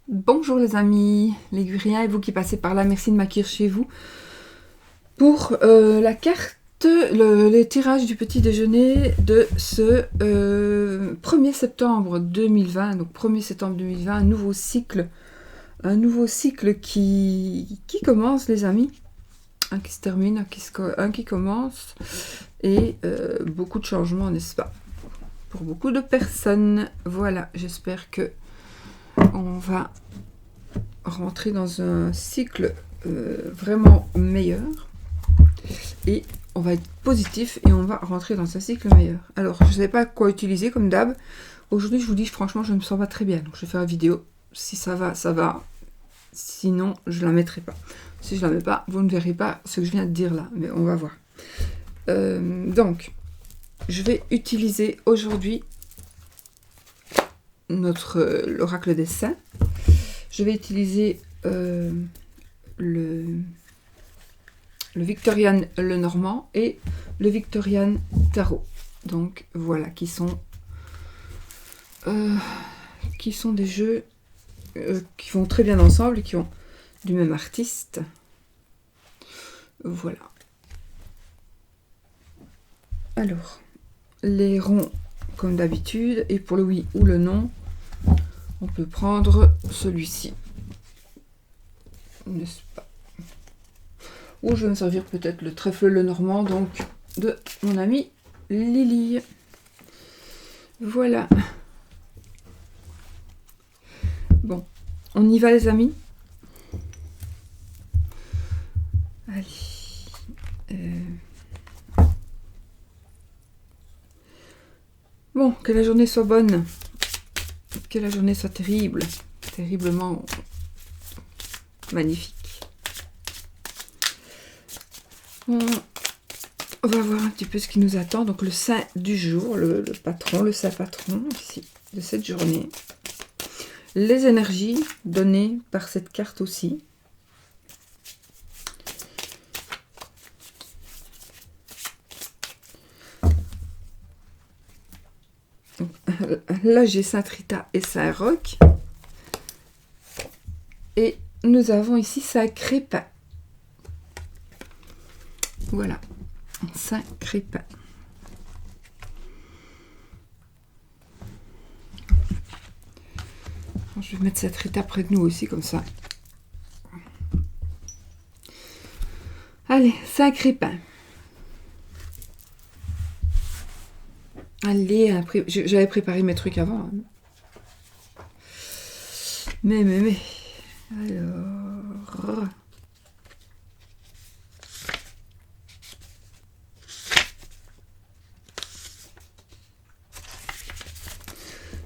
Bonjour les amis, les Guriens et vous qui passez par là, merci de m'accueillir chez vous pour la carte, les tirages du petit déjeuner de ce 1er septembre 2020, donc 1er septembre 2020, un nouveau cycle qui commence les amis, un qui se termine, un qui commence et beaucoup de changements, n'est-ce pas, pour beaucoup de personnes. Voilà, j'espère que on va rentrer dans un cycle vraiment meilleur et on va être positif et on va rentrer dans un cycle meilleur. Alors, je ne savais pas quoi utiliser comme d'hab. Aujourd'hui, je vous dis, franchement, je ne me sens pas très bien. Donc, je vais faire une vidéo. Si ça va, ça va. Sinon, je la mettrai pas. Si je la mets pas, vous ne verrez pas ce que je viens de dire là. Mais on va voir. Donc, je vais utiliser aujourd'hui l'oracle des saints. Je vais utiliser le Victorian Lenormand et le Victorian Tarot. Donc voilà, qui sont des jeux qui vont très bien ensemble et qui ont du même artiste. Voilà. Alors, les ronds comme d'habitude, et pour le oui ou le non, on peut prendre celui-ci, n'est-ce pas? Ou je vais me servir peut-être le trèfle Lenormand, donc de mon amie Lily. Voilà. Bon, on y va les amis. Allez. Bon, que la journée soit bonne. Que la journée soit terrible. Terriblement magnifique. On va voir un petit peu ce qui nous attend. Donc le saint du jour, le patron, le saint patron ici de cette journée. Les énergies données par cette carte aussi. Donc, là j'ai Saint Rita et Saint Roch. Et nous avons ici Saint Crépin. Voilà, Saint Crépin. Je vais mettre cette Rita près de nous aussi, comme ça. Allez, Saint Crépin. Allez, j'avais préparé mes trucs avant. Hein. Mais. Alors...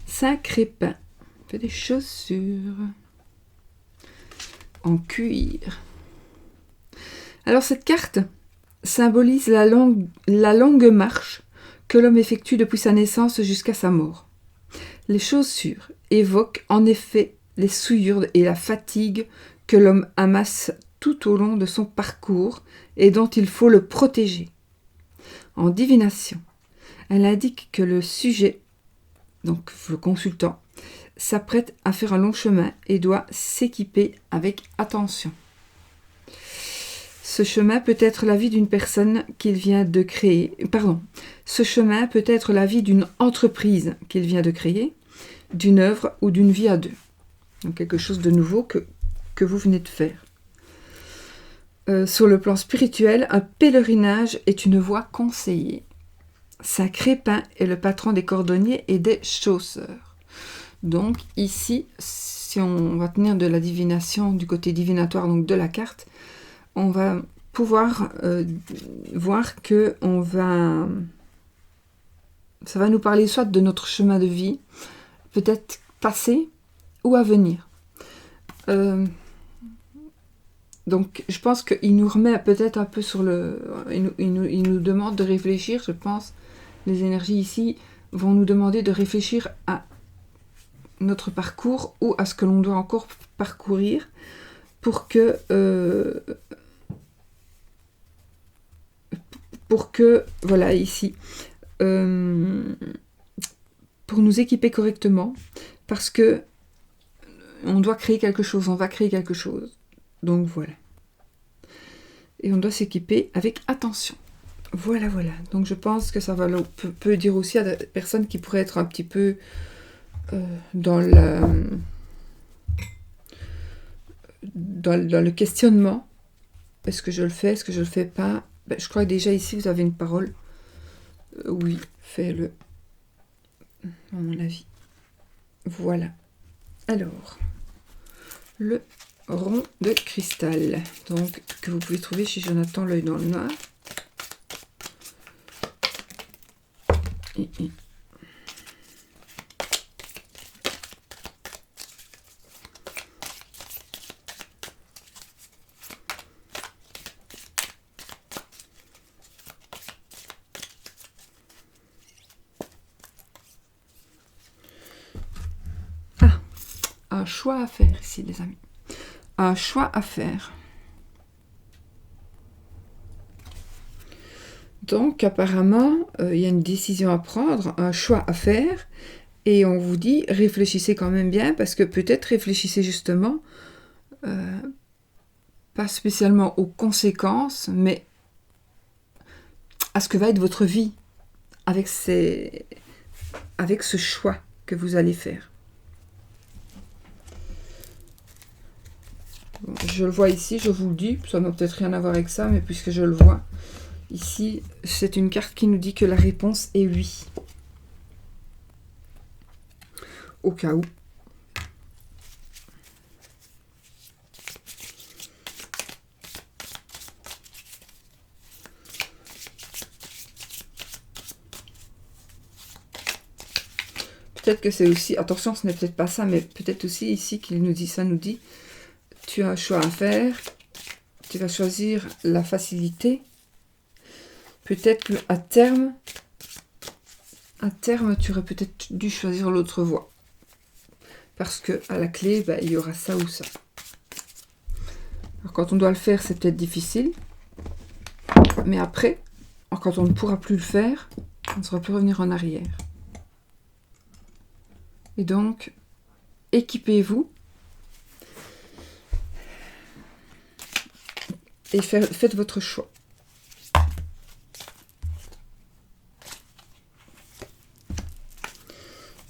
Saint Crépin fait des chaussures en cuir. Alors cette carte symbolise la longue marche que l'homme effectue depuis sa naissance jusqu'à sa mort. Les chaussures évoquent en effet les souillures et la fatigue que l'homme amasse tout au long de son parcours et dont il faut le protéger. En divination, elle indique que le sujet, donc le consultant, s'apprête à faire un long chemin et doit s'équiper avec attention. Ce chemin peut être la vie d'une personne qu'il vient de créer. Ce chemin peut être la vie d'une entreprise qu'il vient de créer, d'une œuvre ou d'une vie à deux. Donc quelque chose de nouveau que vous venez de faire. Sur le plan spirituel, un pèlerinage est une voie conseillée. Saint Crépin est le patron des cordonniers et des chausseurs. Donc ici, si on va tenir de la divination, du côté divinatoire donc de la carte, on va pouvoir voir que ça va nous parler soit de notre chemin de vie, peut-être passé ou à venir. Donc je pense qu'il nous remet peut-être un peu sur le... Il nous demande de réfléchir, je pense. Les énergies ici vont nous demander de réfléchir à notre parcours ou à ce que l'on doit encore parcourir pour que voilà, ici, pour nous équiper correctement, parce que on doit créer quelque chose, on va créer quelque chose. Donc voilà. Et on doit s'équiper avec attention. Voilà, voilà. Donc je pense que ça va peut dire aussi à des personnes qui pourraient être un petit peu dans le questionnement. Est-ce que je le fais? Est-ce que je le fais pas? Ben, je crois que déjà ici, vous avez une parole. Oui, fais-le. À mon avis. Voilà. Alors, le rond de cristal. Donc, que vous pouvez trouver chez Jonathan l'œil dans le noir. Et. Un choix à faire ici, les amis. Un choix à faire. Donc, apparemment, il y a une décision à prendre, un choix à faire. Et on vous dit, réfléchissez quand même bien, parce que peut-être réfléchissez justement, pas spécialement aux conséquences, mais à ce que va être votre vie avec ce choix que vous allez faire. Bon, je le vois ici, je vous le dis, ça n'a peut-être rien à voir avec ça, mais puisque je le vois, ici, c'est une carte qui nous dit que la réponse est oui. Au cas où. Peut-être que c'est aussi, attention, ce n'est peut-être pas ça, mais peut-être aussi ici qu'il nous dit, ça nous dit, tu as un choix à faire, tu vas choisir la facilité. Peut-être qu'à terme, tu aurais peut-être dû choisir l'autre voie. Parce que à la clé, ben, il y aura ça ou ça. Alors, quand on doit le faire, c'est peut-être difficile. Mais après, quand on ne pourra plus le faire, on ne saura plus revenir en arrière. Et donc, équipez-vous. Et faites votre choix.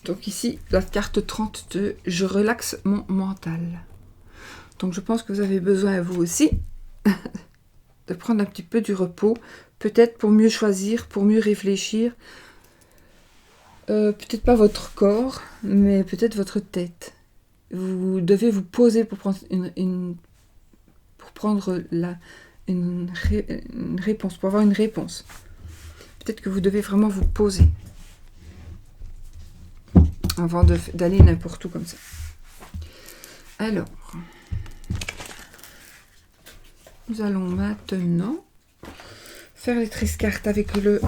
Donc ici, la carte 32, je relaxe mon mental. Donc je pense que vous avez besoin, vous aussi, de prendre un petit peu du repos, peut-être pour mieux choisir, pour mieux réfléchir. Peut-être pas votre corps, mais peut-être votre tête. Vous devez vous poser pour prendre une réponse, pour avoir une réponse. Peut-être que vous devez vraiment vous poser avant d'aller n'importe où comme ça. Alors, nous allons maintenant faire les 13 cartes avec le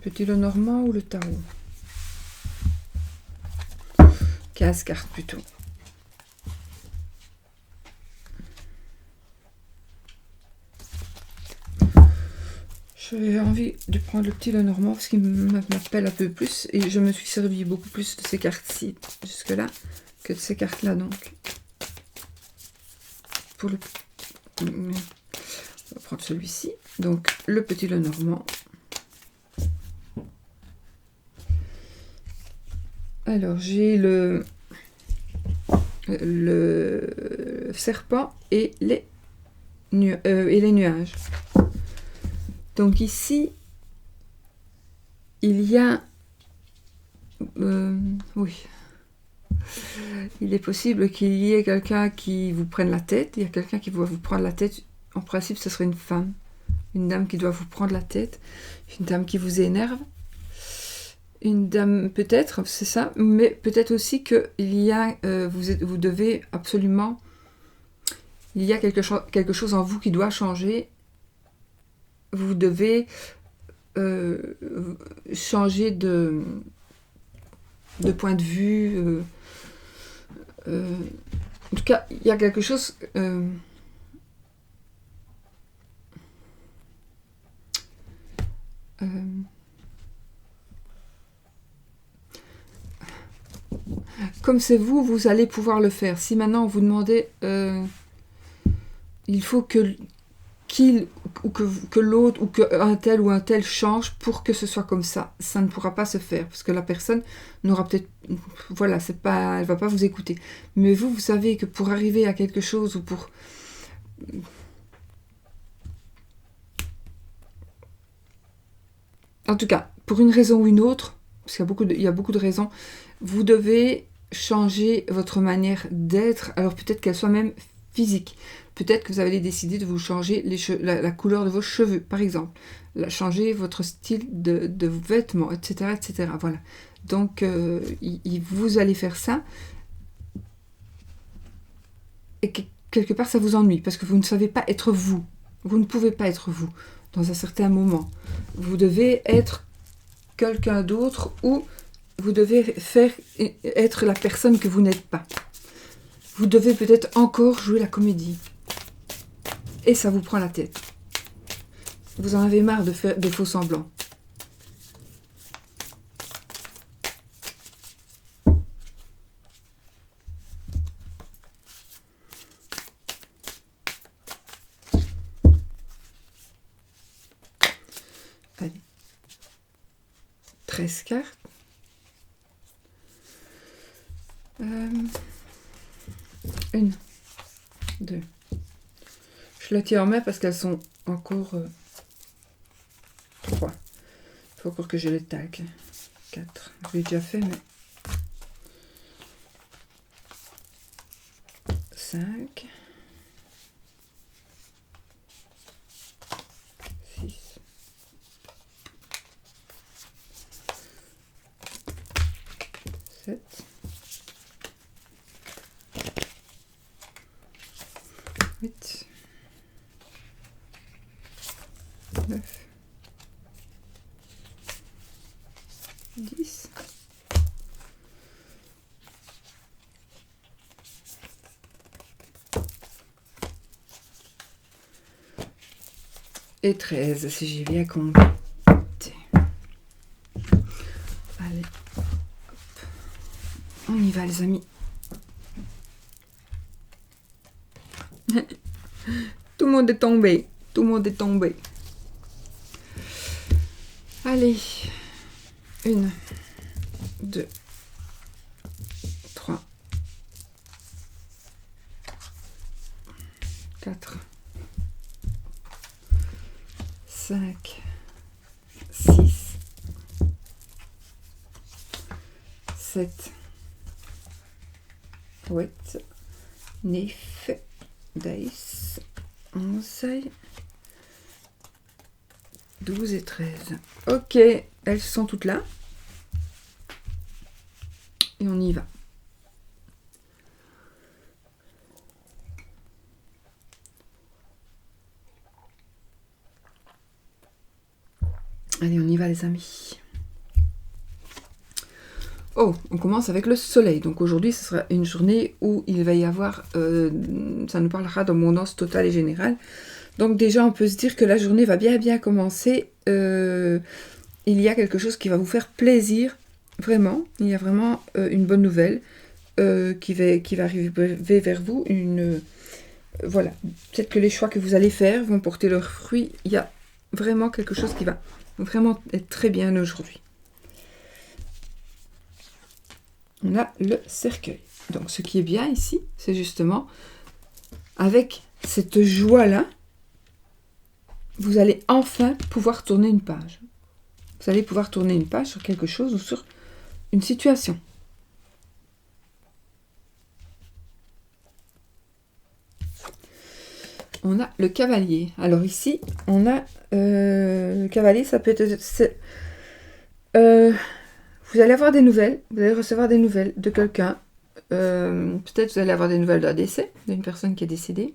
petit Lenormand ou le tarot. 15 cartes plutôt. J'avais envie de prendre le petit Lenormand parce qu'il m'appelle un peu plus et je me suis servi beaucoup plus de ces cartes-ci jusque-là que de ces cartes-là donc. On va prendre celui-ci. Donc le petit Lenormand. Alors j'ai le serpent et les nuages. Donc ici, il y a... oui. Il est possible qu'il y ait quelqu'un qui vous prenne la tête. Il y a quelqu'un qui va vous prendre la tête. En principe, ce serait une femme. Une dame qui doit vous prendre la tête. Une dame qui vous énerve. Une dame, peut-être, c'est ça. Mais peut-être aussi qu'il y a... vous devez absolument... Il y a quelque chose en vous qui doit changer. Vous devez changer de point de vue. En tout cas, il y a quelque chose... comme c'est vous, vous allez pouvoir le faire. Si maintenant vous demandez, il faut que qu'il ou que l'autre ou qu'un tel ou un tel change pour que ce soit comme ça ne pourra pas se faire parce que la personne n'aura peut-être, voilà, c'est pas, elle va pas vous écouter. Mais vous savez que pour arriver à quelque chose ou pour en tout cas, pour une raison ou une autre, parce qu'il y a beaucoup de raisons, vous devez changer votre manière d'être, alors peut-être qu'elle soit même physique. Peut-être que vous allez décider de vous changer la couleur de vos cheveux, par exemple. Changer votre style de vêtements, etc., etc. Voilà. Donc, vous allez faire ça. Et quelque part, ça vous ennuie, parce que vous ne savez pas être vous. Vous ne pouvez pas être vous, dans un certain moment. Vous devez être quelqu'un d'autre ou vous devez être la personne que vous n'êtes pas. Vous devez peut-être encore jouer la comédie. Et ça vous prend la tête. Vous en avez marre de faire des faux semblants. Allez. 13 cartes. Une, deux. Je la tiens en main parce qu'elles sont encore 3. Il faut encore que je les tag. 4. Je l'ai déjà fait, mais 5. 6. 7. 8. 9. 10. Et 13, si j'ai bien compté. Allez, hop. On y va les amis. Tout le monde est tombé. Tout le monde est tombé. Allez. 1, 2, 3, 4, 5, 6, 7, 8, 9, 10, 11, 12 et 13. Ok, elles sont toutes là. Et on y va. Allez, on y va les amis. Oh, on commence avec le soleil. Donc aujourd'hui, ce sera une journée où il va y avoir... ça nous parlera d'abondance totale et générale. Donc déjà, on peut se dire que la journée va bien commencer. Il y a quelque chose qui va vous faire plaisir. Vraiment, il y a vraiment une bonne nouvelle qui va arriver vers vous. Voilà, peut-être que les choix que vous allez faire vont porter leurs fruits. Il y a vraiment quelque chose qui va vraiment être très bien aujourd'hui. On a le cercueil. Donc ce qui est bien ici, c'est justement avec cette joie-là, vous allez enfin pouvoir tourner une page. Vous allez pouvoir tourner une page sur quelque chose ou sur une situation. On a le cavalier. Alors ici, on a le cavalier, ça peut être... vous allez avoir des nouvelles, vous allez recevoir des nouvelles de quelqu'un. Peut-être vous allez avoir des nouvelles d'un décès, d'une personne qui est décédée.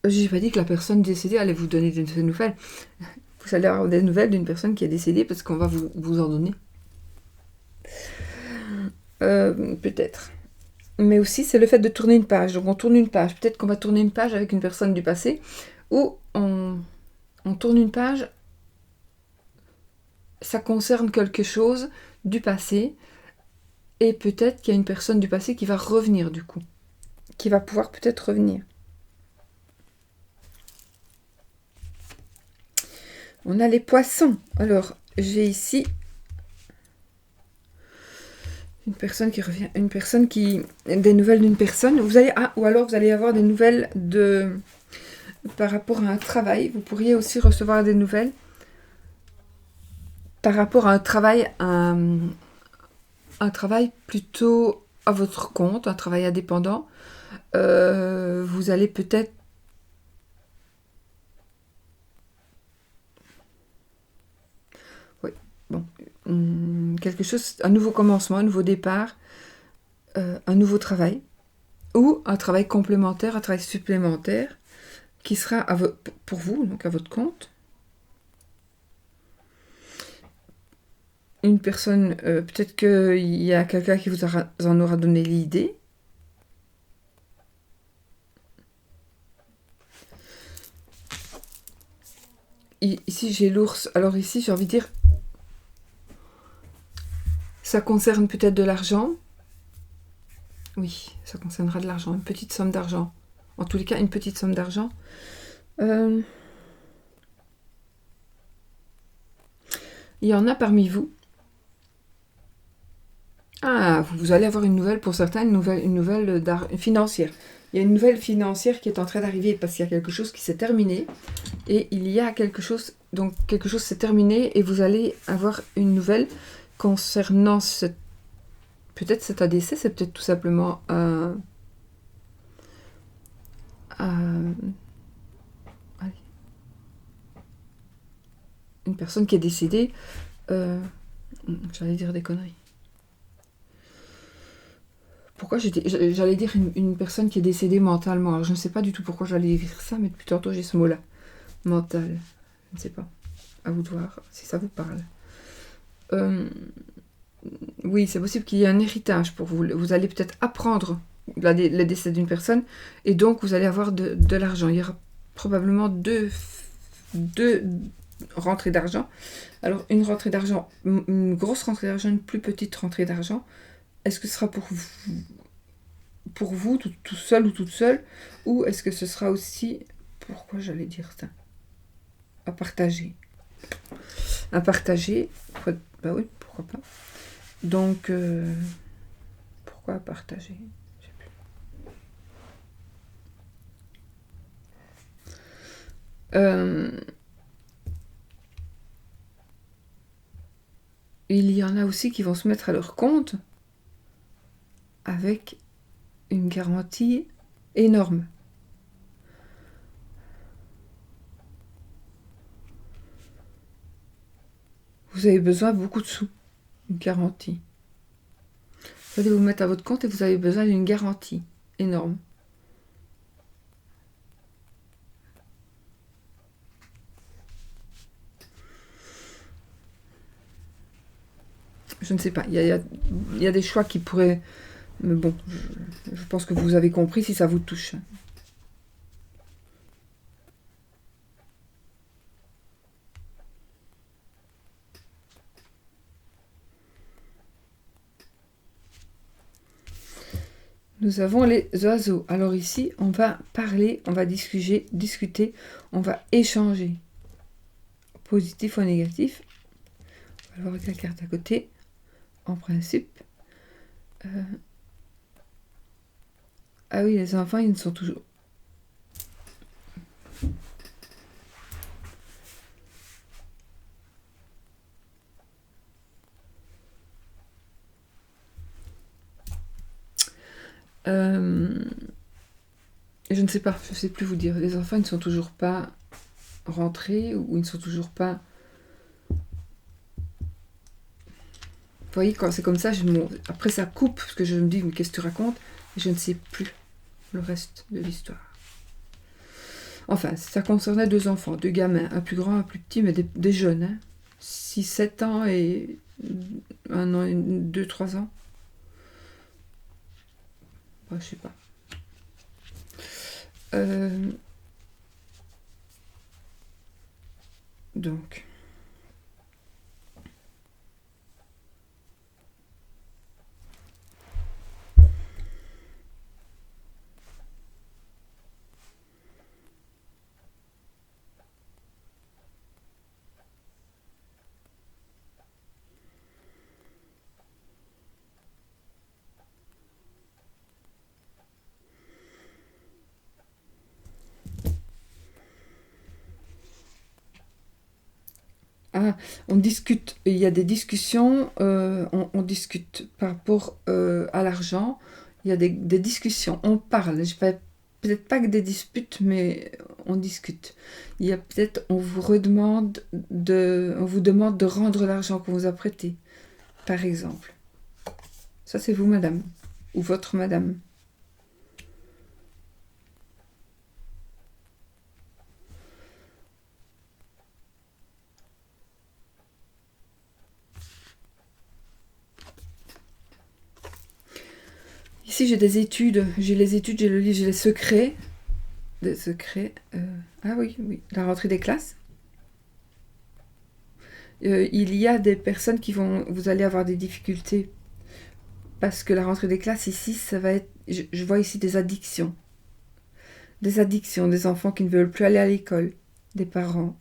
J'ai pas dit que la personne décédée allait vous donner des nouvelles. Vous allez avoir des nouvelles d'une personne qui est décédée parce qu'on va vous en donner. Peut-être. Mais aussi, c'est le fait de tourner une page. Donc, on tourne une page. Peut-être qu'on va tourner une page avec une personne du passé ou on tourne une page ça concerne quelque chose du passé, et peut-être qu'il y a une personne du passé qui va revenir du coup, qui va pouvoir peut-être revenir. On a les poissons. Alors, j'ai ici une personne qui revient, des nouvelles d'une personne. Ou alors vous allez avoir des nouvelles par rapport à un travail. Vous pourriez aussi recevoir des nouvelles par rapport à un travail, un travail plutôt à votre compte, un travail indépendant. Vous allez peut-être quelque chose, un nouveau commencement, un nouveau départ, un nouveau travail, ou un travail complémentaire, un travail supplémentaire, qui sera pour vous, donc à votre compte. Une personne, peut-être qu'il y a quelqu'un qui vous en aura donné l'idée. Ici, j'ai l'ours. Alors ici, j'ai envie de dire, ça concerne peut-être de l'argent. Oui, ça concernera de l'argent, une petite somme d'argent. En tous les cas, une petite somme d'argent. Il y en a parmi vous. Ah, vous allez avoir une nouvelle, pour certains, une nouvelle financière. Il y a une nouvelle financière qui est en train d'arriver parce qu'il y a quelque chose qui s'est terminé. Et il y a quelque chose, donc quelque chose s'est terminé et vous allez avoir une nouvelle concernant peut-être cet ADC, c'est peut-être tout simplement une personne qui est décédée. J'allais dire des conneries. Pourquoi j'allais dire une personne qui est décédée mentalement. Alors je ne sais pas du tout pourquoi j'allais dire ça, mais depuis tantôt j'ai ce mot-là. Mental. Je ne sais pas. À vous de voir si ça vous parle. Oui, c'est possible qu'il y ait un héritage pour vous. Vous allez peut-être apprendre le décès d'une personne et donc vous allez avoir de l'argent. Il y aura probablement deux rentrées d'argent. Alors une rentrée d'argent, une grosse rentrée d'argent, une plus petite rentrée d'argent. Est-ce que ce sera pour vous tout seul ou toute seule, ou est-ce que ce sera aussi, pourquoi j'allais dire ça, à partager. À partager, bah oui, pourquoi pas. Donc, pourquoi partager? Je sais plus. Il y en a aussi qui vont se mettre à leur compte avec une garantie énorme. Vous avez besoin de beaucoup de sous, une garantie. Vous allez vous mettre à votre compte et vous avez besoin d'une garantie énorme. Je ne sais pas, il y a des choix qui pourraient... Mais bon, je pense que vous avez compris si ça vous touche. Nous avons les oiseaux. Alors ici, on va parler, on va discuter, on va échanger. Positif ou négatif. On va voir avec la carte à côté. En principe. Ah oui, les enfants, ils ne sont toujours... Je ne sais pas, je ne sais plus vous dire. Les enfants, ils ne sont toujours pas rentrés ou ils ne sont toujours pas... Vous voyez, quand c'est comme ça, après ça coupe, parce que je me dis, mais qu'est-ce que tu racontes? Et je ne sais plus le reste de l'histoire. Enfin, ça concernait 2 enfants, 2 gamins, un plus grand, un plus petit, mais des jeunes, hein. 6-7 ans et 1 an, 2-3 ans. Bah, je sais pas. Donc, on discute, il y a des discussions, on discute par rapport à l'argent, il y a des discussions, on parle, peut-être pas que des disputes, mais on discute. Il y a peut-être, on vous demande de rendre l'argent qu'on vous a prêté, par exemple. Ça, c'est vous, madame, ou votre madame. Ici, j'ai des études, j'ai les études, j'ai le livre, j'ai les secrets. Des secrets. Ah oui, la rentrée des classes. Il y a des personnes vous allez avoir des difficultés parce que la rentrée des classes ici, ça va être, je vois ici des addictions, des enfants qui ne veulent plus aller à l'école, des parents,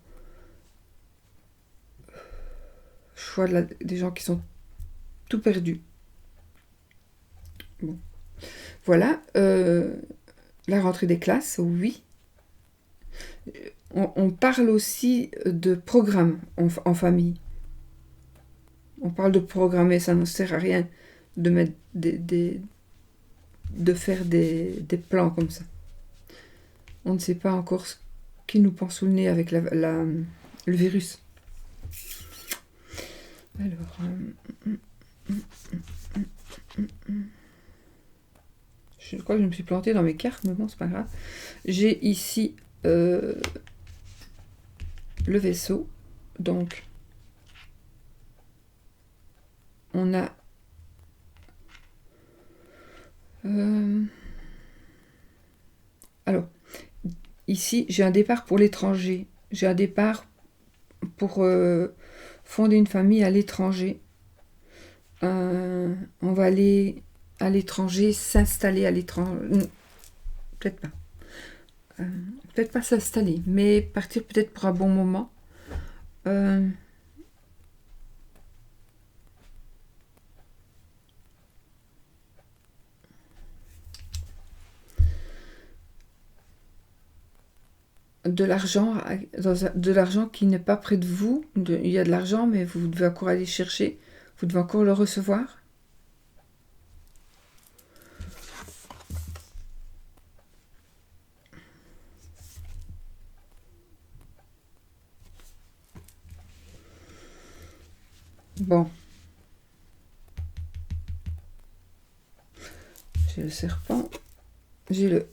je vois des gens qui sont tout perdus. Bon, voilà, la rentrée des classes, oui. On parle aussi de programme en famille. On parle de programmer, ça ne sert à rien de mettre de faire des plans comme ça. On ne sait pas encore ce qui nous pend sous le nez avec le virus. Alors, je crois que je me suis plantée dans mes cartes, mais bon, c'est pas grave. J'ai ici le vaisseau, donc on a alors ici j'ai un départ pour l'étranger, j'ai un départ pour fonder une famille à l'étranger. On va aller à l'étranger, s'installer à l'étranger, peut-être pas s'installer, mais partir peut-être pour un bon moment. De l'argent qui n'est pas près de vous. Il y a de l'argent, mais vous devez encore aller chercher. Vous devez encore le recevoir. Bon. J'ai le serpent. J'ai le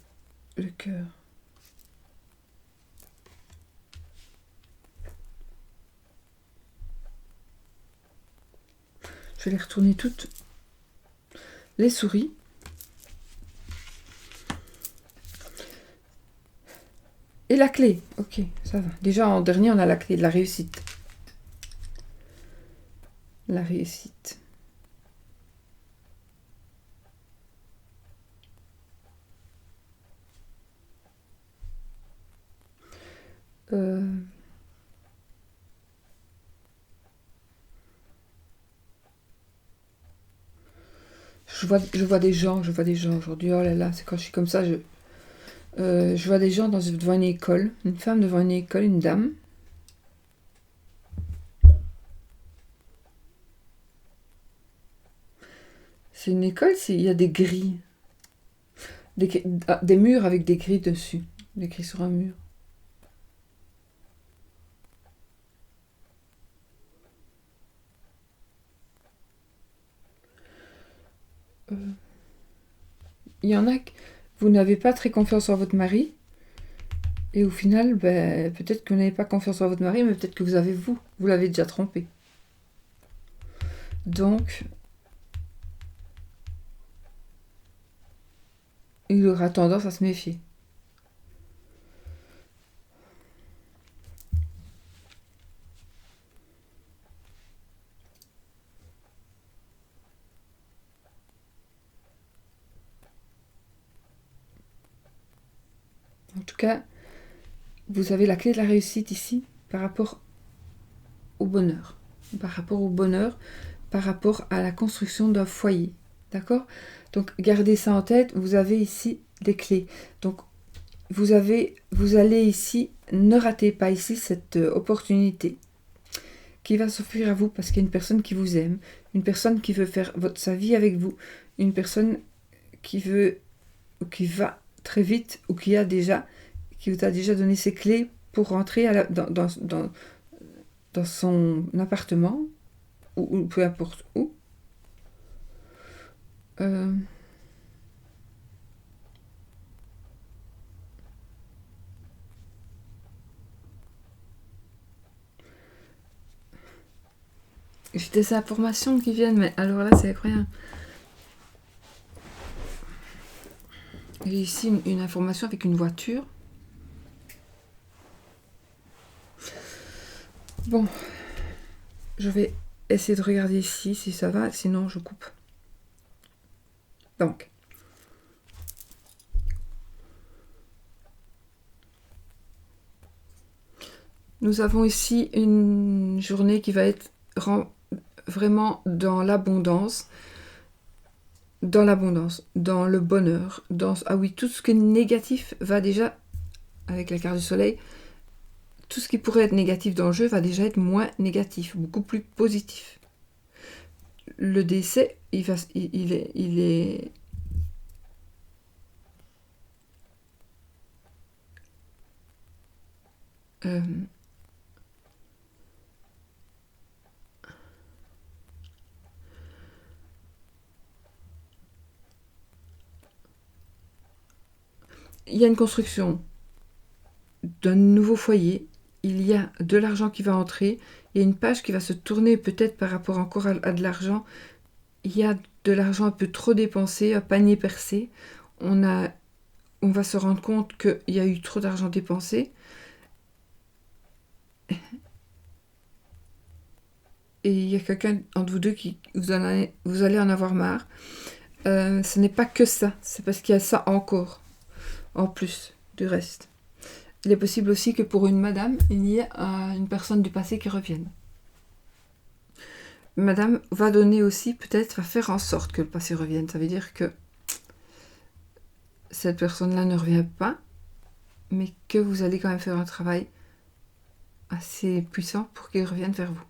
cœur. Je vais les retourner toutes. Les souris. Et la clé. Ok, ça va. Déjà, en dernier, on a la clé de la réussite. La réussite. Je vois des gens aujourd'hui. Oh là là, c'est quand je suis comme ça, je vois des gens devant une école, une femme devant une école, une dame. C'est une école, il y a des grilles. Des murs avec des grilles dessus. Des grilles sur un mur. Il y en a que vous n'avez pas très confiance en votre mari. Et au final, peut-être que vous n'avez pas confiance en votre mari, mais peut-être que vous l'avez déjà trompé. Donc, il aura tendance à se méfier. En tout cas, vous avez la clé de la réussite ici par rapport au bonheur. Par rapport à la construction d'un foyer. D'accord ? Donc, gardez ça en tête. Vous avez ici des clés. Donc, vous allez ici, ne ratez pas ici cette opportunité. qui va s'offrir à vous parce qu'il y a une personne qui vous aime, une personne qui veut faire sa vie avec vous, une personne qui veut ou qui va très vite ou qui vous a déjà donné ses clés pour rentrer dans son appartement ou peu importe où. J'ai des informations qui viennent, mais alors là, c'est incroyable. J'ai ici une information avec une voiture. Bon, je vais essayer de regarder ici si ça va, sinon je coupe. Donc, nous avons ici une journée qui va être vraiment dans l'abondance, dans le bonheur, ah oui, tout ce qui est négatif va déjà, avec la carte du soleil, tout ce qui pourrait être négatif dans le jeu va déjà être moins négatif, beaucoup plus positif. Le décès, il est il y a une construction d'un nouveau foyer, il y a de l'argent qui va entrer, il y a une page qui va se tourner peut-être par rapport encore à de l'argent, il y a de l'argent un peu trop dépensé, un panier percé, on va se rendre compte qu'il y a eu trop d'argent dépensé, et il y a quelqu'un entre vous deux qui vous allez en avoir marre. Ce n'est pas que ça, c'est parce qu'il y a ça encore, en plus du reste. Il est possible aussi que pour une madame, il y ait une personne du passé qui revienne. Madame va donner aussi, peut-être, va faire en sorte que le passé revienne. Ça veut dire que cette personne-là ne revient pas, mais que vous allez quand même faire un travail assez puissant pour qu'il revienne vers vous.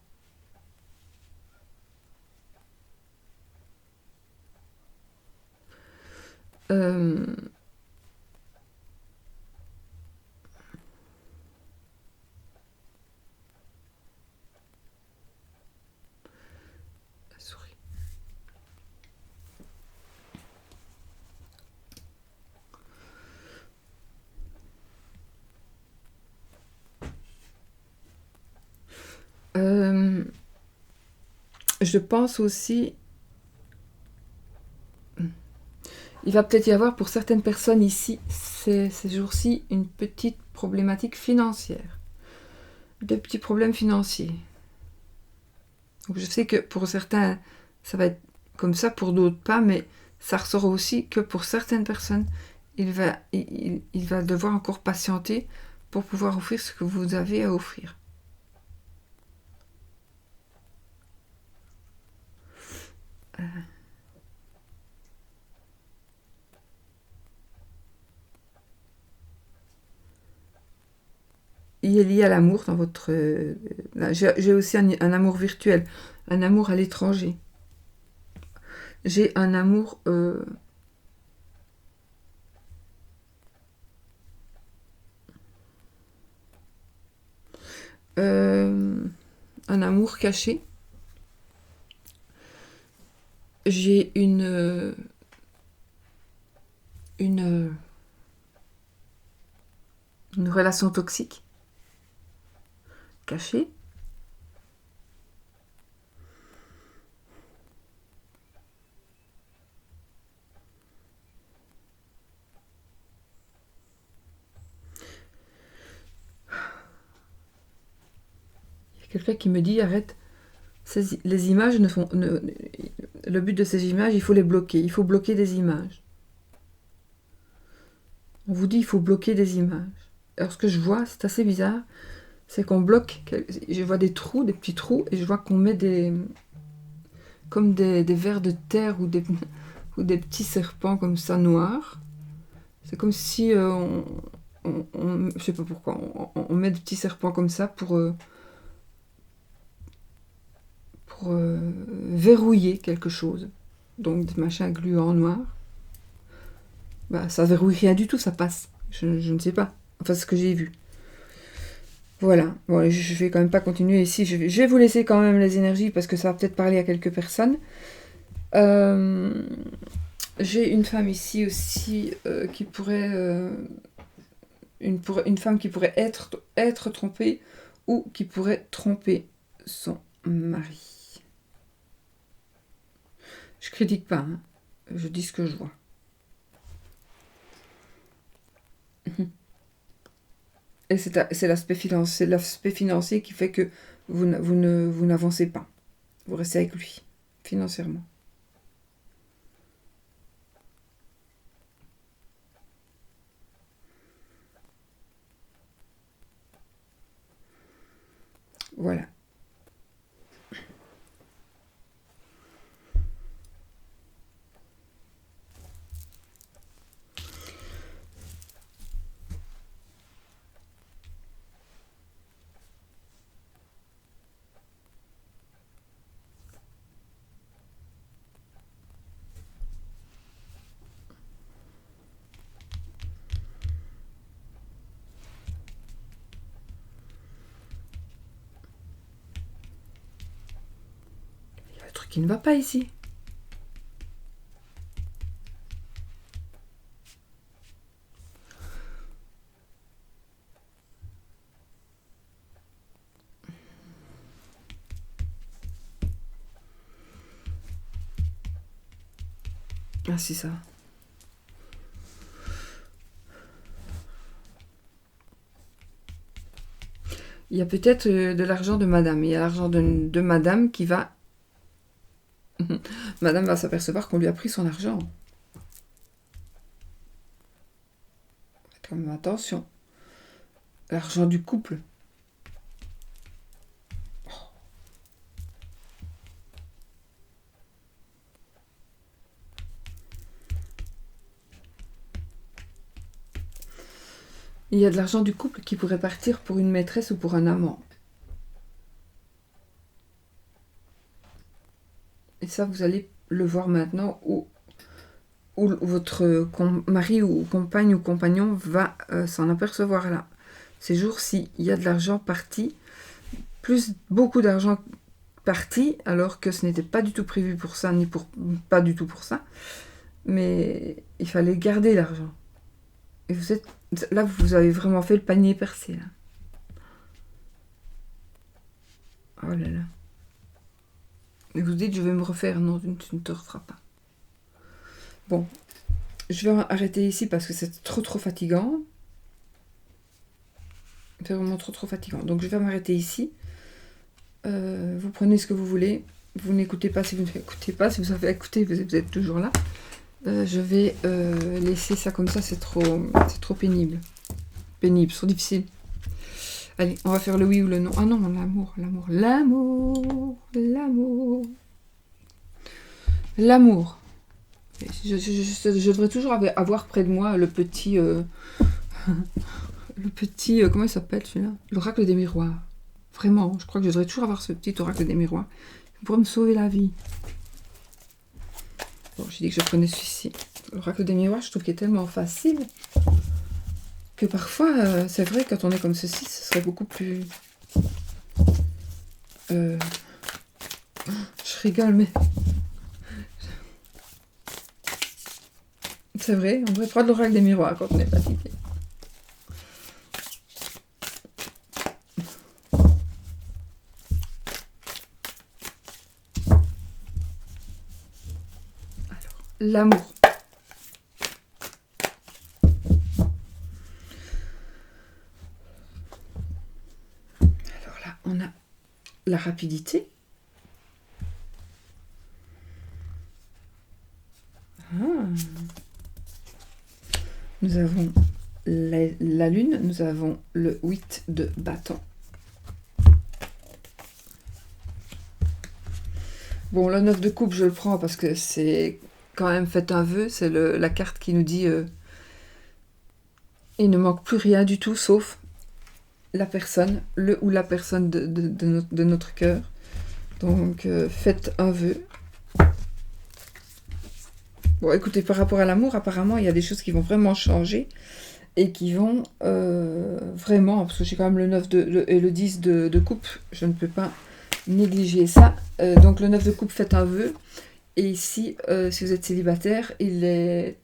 Je pense aussi, il va peut-être y avoir pour certaines personnes ici, ces jours-ci, une petite problématique financière. De petits problèmes financiers. Donc je sais que pour certains, ça va être comme ça, pour d'autres pas, mais ça ressort aussi que pour certaines personnes, il va devoir encore patienter pour pouvoir offrir ce que vous avez à offrir. Il est lié à l'amour dans votre... j'ai aussi un amour virtuel, un amour à l'étranger. J'ai un amour... un amour caché. J'ai une relation toxique cachée. Il y a quelqu'un qui me dit arrête, les images ne font... le but de ces images, il faut les bloquer. Il faut bloquer des images. On vous dit il faut bloquer des images. Alors ce que je vois, c'est assez bizarre, c'est qu'on bloque, je vois des trous, des petits trous, et je vois qu'on met comme des vers de terre ou des petits serpents comme ça noirs. C'est comme si je sais pas pourquoi, on met des petits serpents comme ça pour pour verrouiller quelque chose. Donc des machins gluants noirs. Bah, ça verrouille rien du tout, ça passe. Je ne sais pas. Enfin, c'est ce que j'ai vu. Voilà. Bon, je vais quand même pas continuer ici. Je vais vous laisser quand même les énergies parce que ça va peut-être parler à quelques personnes. J'ai une femme ici aussi qui pourrait... une femme qui pourrait être trompée ou qui pourrait tromper son mari. Je critique pas, hein. Je dis ce que je vois. Et c'est l'aspect financier qui fait que vous n'avancez pas. Vous restez avec lui, financièrement. Voilà. Il y a un truc qui ne va pas ici. Ah, c'est ça. Il y a peut-être de l'argent de madame. Il y a l'argent de madame qui va... Madame va s'apercevoir qu'on lui a pris son argent. Faites quand même attention. L'argent du couple. Il y a de l'argent du couple qui pourrait partir pour une maîtresse ou pour un amant. Et ça, vous allez le voir maintenant où votre mari ou compagne ou compagnon va s'en apercevoir là. Ces jours-ci, il y a de l'argent parti, plus beaucoup d'argent parti, alors que ce n'était pas du tout prévu pour ça, pas du tout pour ça. Mais il fallait garder l'argent. Et là, vous avez vraiment fait le panier percé, là. Oh là là. Et vous dites, je vais me refaire. Non, tu ne te referas pas. Bon. Je vais arrêter ici parce que c'est trop fatigant. C'est vraiment trop fatigant. Donc je vais m'arrêter ici. Vous prenez ce que vous voulez. Vous n'écoutez pas si vous n'écoutez pas. Si vous savez écouter, vous êtes toujours là. Je vais laisser ça comme ça, c'est trop pénible. Pénible, trop difficile. Allez, on va faire le oui ou le non. Ah non, l'amour. L'amour. Je devrais toujours avoir près de moi le petit... comment il s'appelle celui-là? L'oracle des miroirs. Vraiment, je crois que je devrais toujours avoir ce petit oracle des miroirs. Il pourrait me sauver la vie. Bon, j'ai dit que je prenais celui-ci. L'oracle des miroirs, je trouve qu'il est tellement facile que parfois, c'est vrai, quand on est comme ceci, ce serait beaucoup plus... Je rigole, mais... C'est vrai, on devrait prendre l'oracle des miroirs quand on est fatigué. Alors, l'amour. Alors là, on a la rapidité. Nous avons la lune, nous avons le 8 de bâton. Bon, le 9 de coupe, je le prends parce que c'est quand même faites un vœu. C'est la carte qui nous dit il ne manque plus rien du tout sauf la personne, le ou la personne de notre cœur. Donc, faites un vœu. Bon, écoutez, par rapport à l'amour, apparemment, il y a des choses qui vont vraiment changer et qui vont vraiment, parce que j'ai quand même le 9 et le 10 de coupe, je ne peux pas négliger ça. Donc, le 9 de coupe, faites un vœu. Et ici, si vous êtes célibataire, il est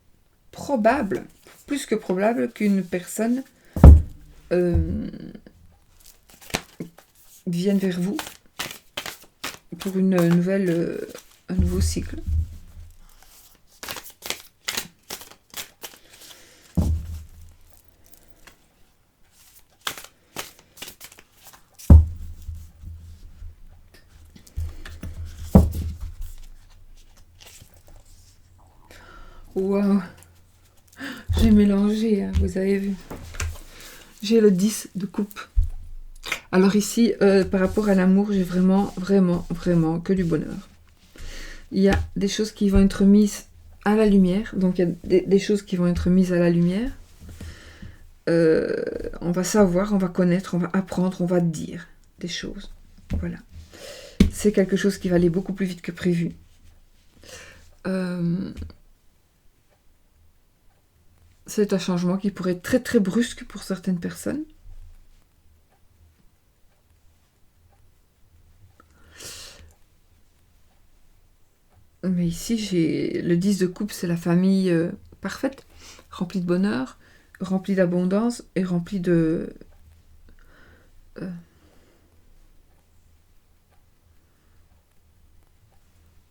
probable, plus que probable, qu'une personne vienne vers vous pour un nouveau cycle. Waouh, j'ai mélangé, hein, vous avez vu. J'ai le 10 de coupe. Alors ici, par rapport à l'amour, j'ai vraiment, vraiment, vraiment que du bonheur. Il y a des choses qui vont être mises à la lumière. Donc, il y a des choses qui vont être mises à la lumière. On va savoir, on va connaître, on va apprendre, on va dire des choses. Voilà. C'est quelque chose qui va aller beaucoup plus vite que prévu. C'est un changement qui pourrait être très très brusque pour certaines personnes. Mais ici, j'ai le 10 de coupe, c'est la famille parfaite, remplie de bonheur, remplie d'abondance et remplie de...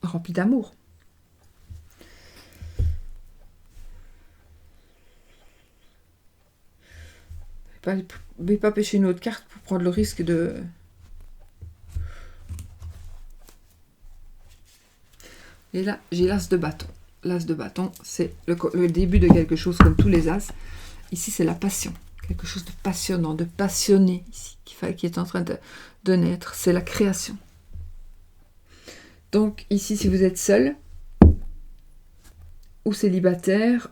remplie d'amour. Je ne vais pas pêcher une autre carte pour prendre le risque de... Et là, j'ai l'as de bâton. L'as de bâton, c'est le début de quelque chose comme tous les as. Ici, c'est la passion. Quelque chose de passionnant, de passionné, ici, qui est en train de naître. C'est la création. Donc, ici, si vous êtes seul ou célibataire,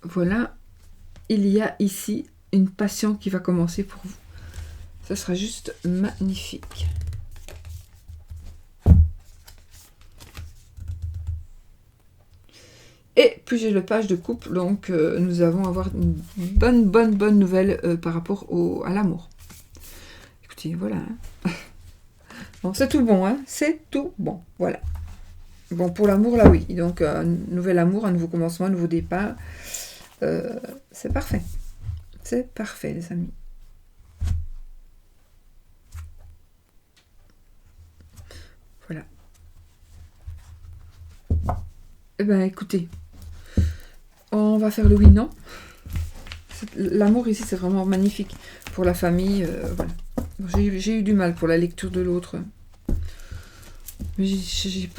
voilà, il y a ici une passion qui va commencer pour vous. Ça sera juste magnifique. Et puis j'ai le page de couple, donc nous allons avoir une bonne nouvelle par rapport à l'amour. Écoutez, voilà. Hein. Bon, c'est tout bon, hein. C'est tout bon, voilà. Bon, pour l'amour, là, oui. Donc, un nouvel amour, un nouveau commencement, un nouveau départ. C'est parfait. C'est parfait, les amis. Voilà. Eh bien, écoutez, on va faire le oui-non. L'amour ici, c'est vraiment magnifique pour la famille. Voilà. J'ai eu du mal pour la lecture de l'autre. Mais j'ai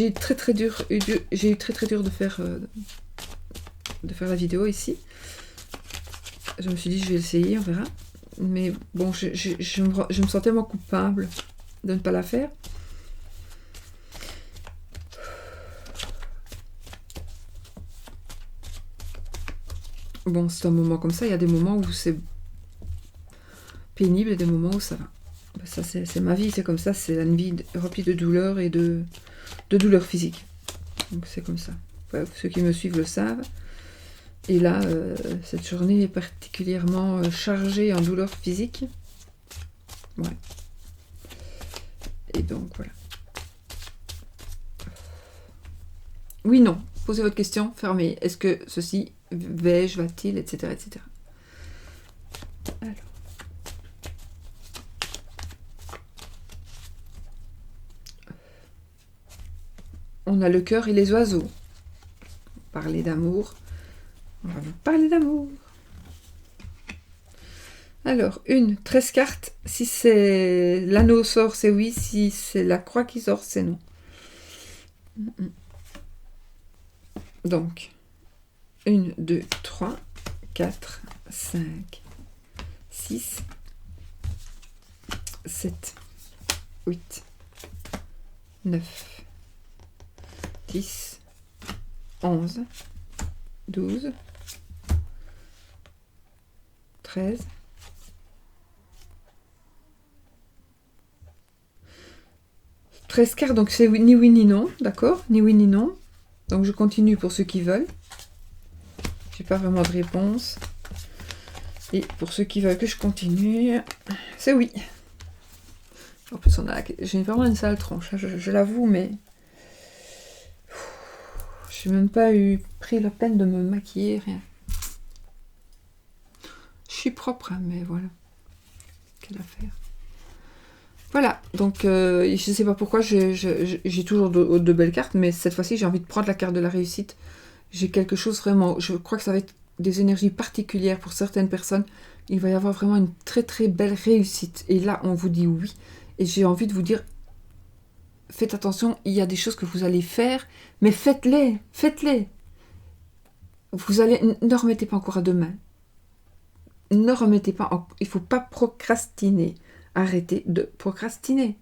eu très dur de faire la vidéo ici. Je me suis dit, je vais essayer, on verra. Mais bon, je me sens tellement coupable de ne pas la faire. Bon, c'est un moment comme ça. Il y a des moments où c'est pénible et des moments où ça va. Ben, ça, c'est ma vie, c'est comme ça. C'est une vie remplie de douleurs et de douleurs physiques. Donc, c'est comme ça. Ouais, ceux qui me suivent le savent. Et là, cette journée est particulièrement chargée en douleurs physiques. Ouais. Et donc, voilà. Oui, non. Posez votre question, fermez. Est-ce que ceci vais-je, va-t-il, etc., etc. Alors. On a le cœur et les oiseaux. Parler d'amour. On va vous parler d'amour. Alors, 13 cartes. Si c'est l'anneau sort, c'est oui. Si c'est la croix qui sort, c'est non. Donc, 1, 2, 3, 4, 5, 6, 7, 8, 9, 10, 11, 12, 13. Cartes, donc c'est ni oui ni non, d'accord? Ni oui ni non. Donc je continue pour ceux qui veulent. J'ai pas vraiment de réponse. Et pour ceux qui veulent que je continue, c'est oui. En plus, j'ai vraiment une sale tronche, je l'avoue, mais j'ai même pas pris la peine de me maquiller, rien. Je suis propre, hein, mais voilà. Quelle affaire. Voilà, donc je sais pas pourquoi j'ai toujours de belles cartes, mais cette fois-ci j'ai envie de prendre la carte de la réussite. J'ai quelque chose vraiment, je crois que ça va être des énergies particulières pour certaines personnes. Il va y avoir vraiment une très très belle réussite. Et là, on vous dit oui. Et j'ai envie de vous dire, faites attention, il y a des choses que vous allez faire, mais faites-les, faites-les. Ne remettez pas encore à demain. Ne remettez pas, il ne faut pas procrastiner. Arrêtez de procrastiner.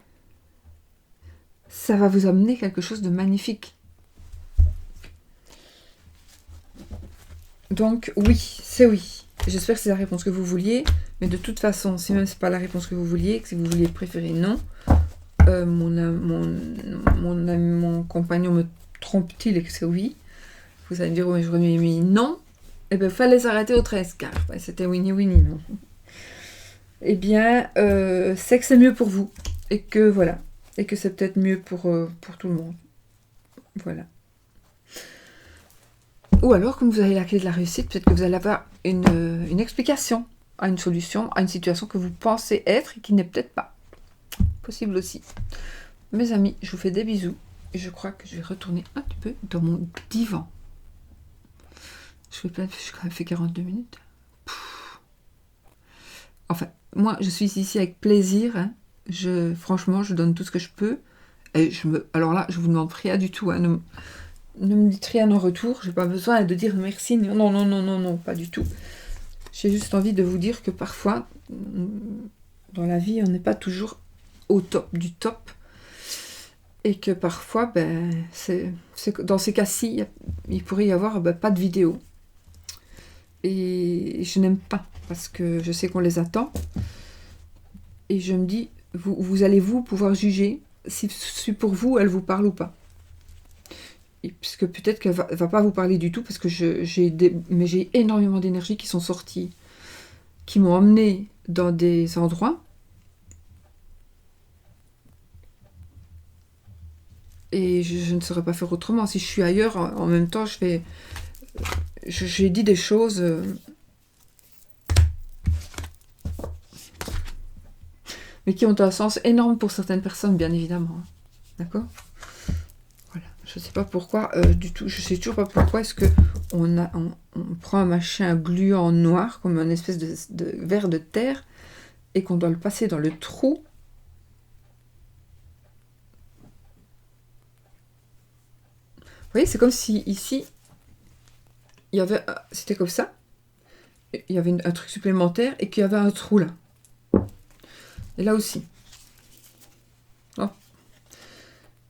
Ça va vous amener quelque chose de magnifique. Donc oui, c'est oui. J'espère que c'est la réponse que vous vouliez. Mais de toute façon, si même c'est pas la réponse que vous vouliez, que si vous vouliez préférer non, mon compagnon me trompe-t-il et que c'est oui, vous allez me dire, oh, mais j'aurais mis non. Eh bien, fallait s'arrêter au 13 car c'était oui ni non. Eh bien, c'est que c'est mieux pour vous. Et que voilà. Et que c'est peut-être mieux pour tout le monde. Voilà. Ou alors, comme vous avez la clé de la réussite, peut-être que vous allez avoir une explication à une solution, à une situation que vous pensez être et qui n'est peut-être pas. Possible aussi. Mes amis, je vous fais des bisous. Et je crois que je vais retourner un petit peu dans mon divan. J'ai quand même fait 42 minutes. Enfin, moi, je suis ici avec plaisir. Hein. Franchement, je donne tout ce que je peux. Et alors là, je vous demande rien du tout. Hein. Ne me dites rien en retour. J'ai pas besoin de dire merci. Non, pas du tout. J'ai juste envie de vous dire que parfois, dans la vie, on n'est pas toujours au top du top. Et que parfois, dans ces cas-ci, il pourrait y avoir pas de vidéo. Et je n'aime pas, parce que je sais qu'on les attend. Et je me dis, vous allez pouvoir juger si pour vous, elle vous parle ou pas. Et puisque peut-être qu'elle va pas vous parler du tout, parce que j'ai énormément d'énergie qui sont sorties, qui m'ont emmené dans des endroits. Et je ne saurais pas faire autrement. Si je suis ailleurs, en même temps, j'ai dit des choses... mais qui ont un sens énorme pour certaines personnes, bien évidemment. D'accord ? Voilà. Je ne sais pas pourquoi, du tout. Je ne sais toujours pas pourquoi est-ce qu'on prend un machin gluant noir, comme une espèce de verre de terre, et qu'on doit le passer dans le trou. Vous voyez, c'est comme si ici, il y avait... C'était comme ça. Il y avait un truc supplémentaire et qu'il y avait un trou là. Et là aussi. Oh.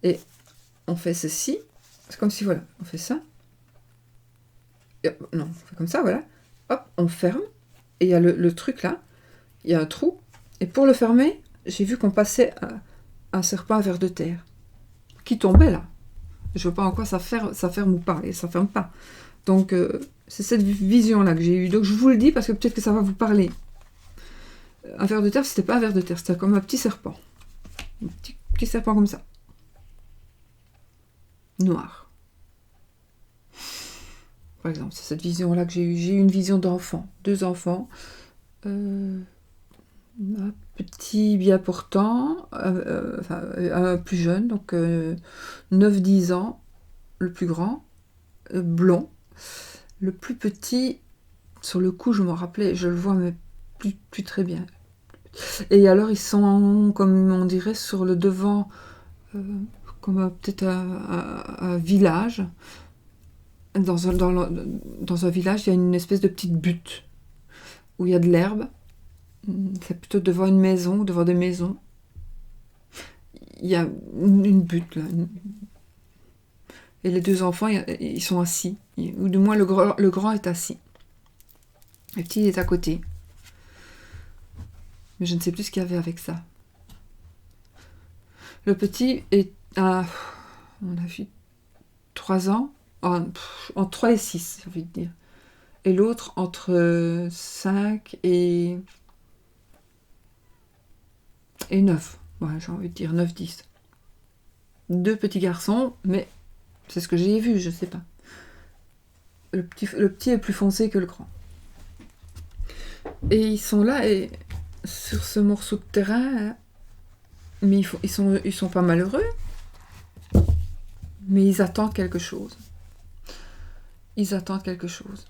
Et on fait ceci. C'est comme si, voilà, on fait ça. Et, non, on fait comme ça, voilà. Hop, on ferme. Et il y a le truc là. Il y a un trou. Et pour le fermer, j'ai vu qu'on passait un serpent à verre de terre. Qui tombait là. Je ne vois pas en quoi ça ferme ou pas. Et ça ferme pas. Donc, c'est cette vision-là que j'ai eue. Donc, je vous le dis parce que peut-être que ça va vous parler. Un ver de terre, c'était pas un ver de terre, c'était comme un petit serpent. Un petit serpent comme ça. Noir. Par exemple, c'est cette vision-là que j'ai eue. J'ai eu une vision d'enfant. 2 enfants. Un petit bien portant, un plus jeune, donc 9-10 ans, le plus grand, blond. Le plus petit, sur le coup, je m'en rappelais, je le vois, mais plus très bien. Et alors, ils sont, comme on dirait, sur le devant, comme peut-être un village. Dans un village, il y a une espèce de petite butte où il y a de l'herbe. C'est plutôt devant une maison, ou devant des maisons. Il y a une butte, là. Et les 2 enfants, ils sont assis. Ou du moins, le grand est assis. Le petit est à côté. Mais je ne sais plus ce qu'il y avait avec ça. Le petit est à, on a vu, 3 ans, en 3 et 6, j'ai envie de dire. Et l'autre entre 5 et 9. Ouais, j'ai envie de dire 9-10. 2 petits garçons, mais c'est ce que j'ai vu, je sais pas. Le petit est plus foncé que le grand. Et ils sont là, et sur ce morceau de terrain, mais ils sont pas malheureux, mais ils attendent quelque chose. Ils attendent quelque chose.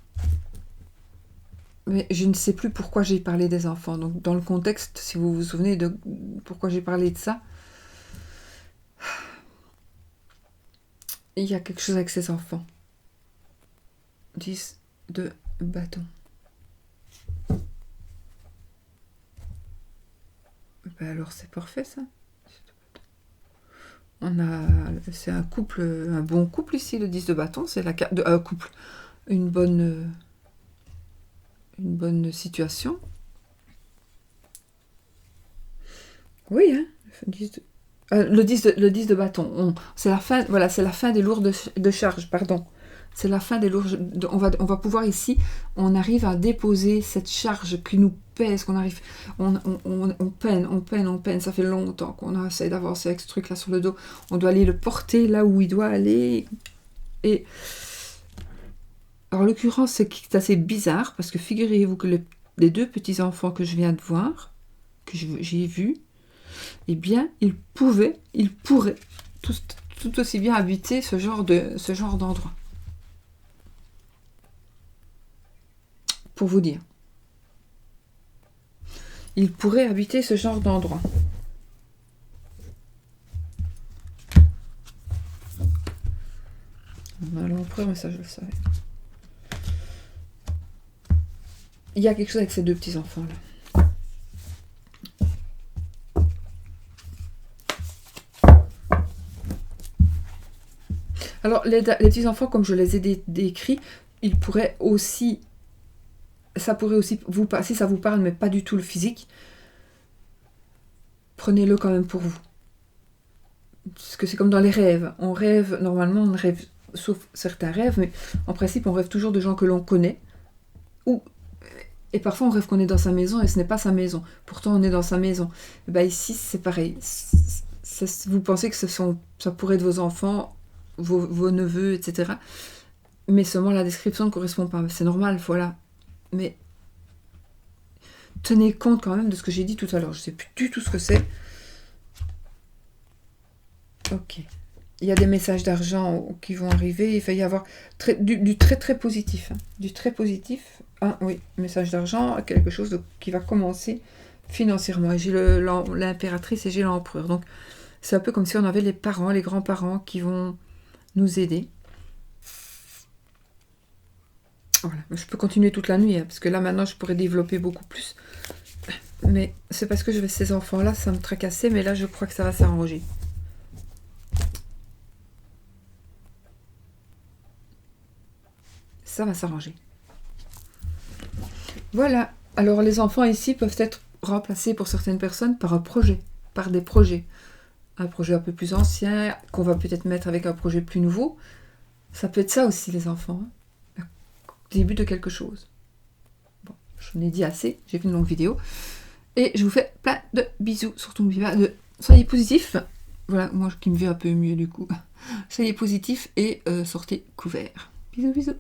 Mais je ne sais plus pourquoi j'ai parlé des enfants. Donc, dans le contexte, si vous vous souvenez de pourquoi j'ai parlé de ça, il y a quelque chose avec ces enfants. 10 de bâton. Ben alors, c'est parfait, ça. C'est un couple, un bon couple ici, le 10 de bâton. C'est la carte de couple. Une bonne situation. Oui, hein. Le 10 de bâton. C'est la fin. Voilà, c'est la fin des lourdes de charge. Pardon. C'est la fin des lourdes. On va pouvoir ici. On arrive à déposer cette charge qui nous pèse. Qu'on arrive. On peine. Ça fait longtemps qu'on essaie d'avancer avec ce truc-là sur le dos. On doit aller le porter là où il doit aller. Et alors, en l'occurrence, c'est assez bizarre parce que figurez-vous que les 2 petits enfants que je viens de voir, que j'ai vus, eh bien, ils pourraient tout aussi bien habiter ce genre d'endroit. Pour vous dire. Ils pourraient habiter ce genre d'endroit. On a l'empereur, mais ça je le savais. Il y a quelque chose avec ces 2 petits enfants là. Alors, les petits enfants, comme je les ai décrits, ils pourraient aussi... Ça pourrait aussi vous... Si ça vous parle, mais pas du tout le physique, prenez-le quand même pour vous. Parce que c'est comme dans les rêves. On rêve, normalement, on rêve, sauf certains rêves, mais en principe, on rêve toujours de gens que l'on connaît. Et parfois, on rêve qu'on est dans sa maison, et ce n'est pas sa maison. Pourtant, on est dans sa maison. Et ben ici, c'est pareil. Vous pensez que ça pourrait être vos enfants... Vos neveux, etc. Mais seulement la description ne correspond pas. C'est normal, voilà. Mais tenez compte quand même de ce que j'ai dit tout à l'heure. Je ne sais plus du tout ce que c'est. Ok. Il y a des messages d'argent qui vont arriver. Il va y avoir du très très positif. Hein. Du très positif. Ah oui, message d'argent, quelque chose qui va commencer financièrement. Et j'ai l'impératrice et j'ai l'empereur. Donc c'est un peu comme si on avait les parents, les grands-parents qui vont nous aider. Voilà, je peux continuer toute la nuit, hein, parce que là maintenant je pourrais développer beaucoup plus. Mais c'est parce que ces enfants-là, ça me tracassait, mais là je crois que ça va s'arranger. Ça va s'arranger. Voilà. Alors les enfants ici peuvent être remplacés pour certaines personnes par un projet, par des projets. Un projet un peu plus ancien, qu'on va peut-être mettre avec un projet plus nouveau. Ça peut être ça aussi, les enfants. Hein. Le début de quelque chose. Bon, j'en ai dit assez, j'ai fait une longue vidéo. Et je vous fais plein de bisous. Surtout n'oubliez pas de soyez positifs. Voilà, moi qui me vais un peu mieux du coup. Soyez positifs et sortez couverts. Bisous, bisous.